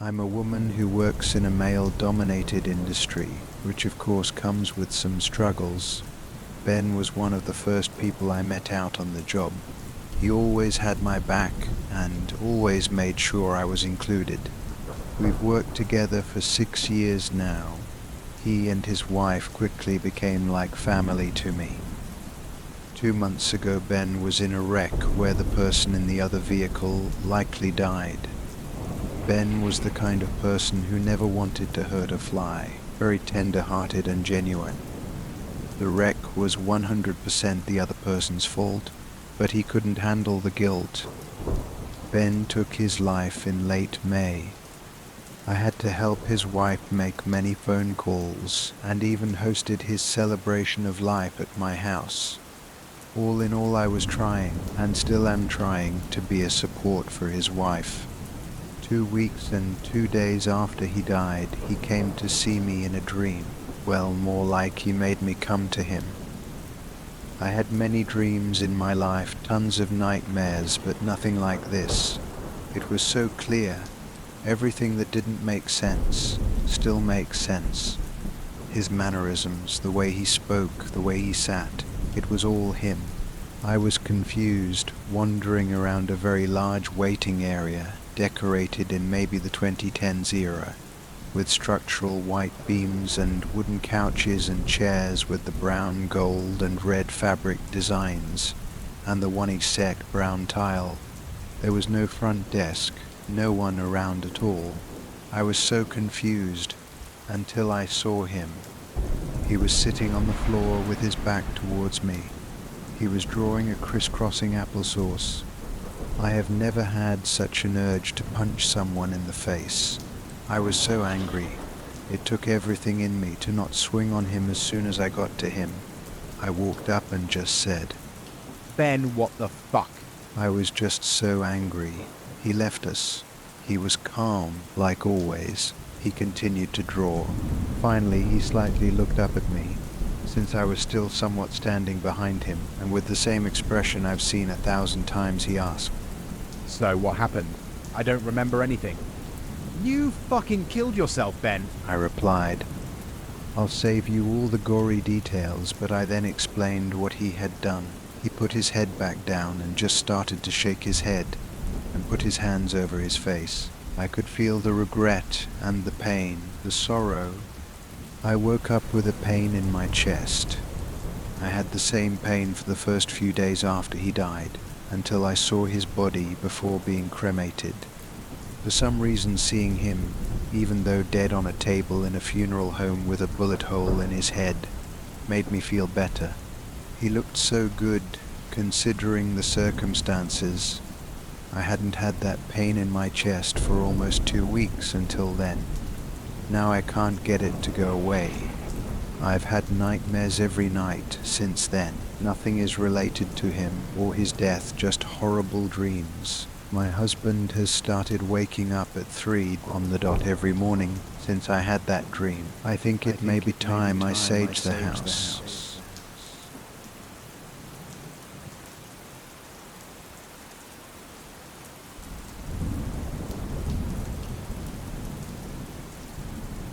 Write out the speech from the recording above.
I'm a woman who works in a male-dominated industry, which of course comes with some struggles. Ben was one of the first people I met out on the job. He always had my back and always made sure I was included. We've worked together for 6 years now. He and his wife quickly became like family to me. 2 months ago, Ben was in a wreck where the person in the other vehicle likely died. Ben was the kind of person who never wanted to hurt a fly, very tender-hearted and genuine. The wreck was 100% the other person's fault, but he couldn't handle the guilt. Ben took his life in late May. I had to help his wife make many phone calls and even hosted his celebration of life at my house. All in all, I was trying, and still am trying, to be a support for his wife. 2 weeks and 2 days after he died, he came to see me in a dream. Well, more like he made me come to him. I had many dreams in my life, tons of nightmares, but nothing like this. It was so clear. Everything that didn't make sense still makes sense. His mannerisms, the way he spoke, the way he sat, it was all him. I was confused, wandering around a very large waiting area, decorated in maybe the 2010s era, with structural white beams and wooden couches and chairs with the brown, gold and red fabric designs, and the one-set brown tile. There was no front desk, no one around at all. I was so confused, until I saw him. He was sitting on the floor with his back towards me. He was drawing a crisscrossing applesauce. I have never had such an urge to punch someone in the face. I was so angry. It took everything in me to not swing on him as soon as I got to him. I walked up and just said, Ben, what the fuck? I was just so angry. He left us. He was calm, like always. He continued to draw. Finally, he slightly looked up at me, since I was still somewhat standing behind him, and with the same expression I've seen 1,000 times, he asked, So what happened? I don't remember anything. You fucking killed yourself, Ben. I replied. I'll save you all the gory details, but I then explained what he had done. He put his head back down and just started to shake his head and put his hands over his face. I could feel the regret and the pain, the sorrow. I woke up with a pain in my chest. I had the same pain for the first few days after he died, until I saw his body before being cremated. For some reason, seeing him, even though dead on a table in a funeral home with a bullet hole in his head, made me feel better. He looked so good, considering the circumstances. I hadn't had that pain in my chest for almost 2 weeks until then. Now I can't get it to go away. I've had nightmares every night since then. Nothing is related to him or his death, just horrible dreams. My husband has started waking up at 3 on the dot every morning since I had that dream. I think it may be time I sage the house.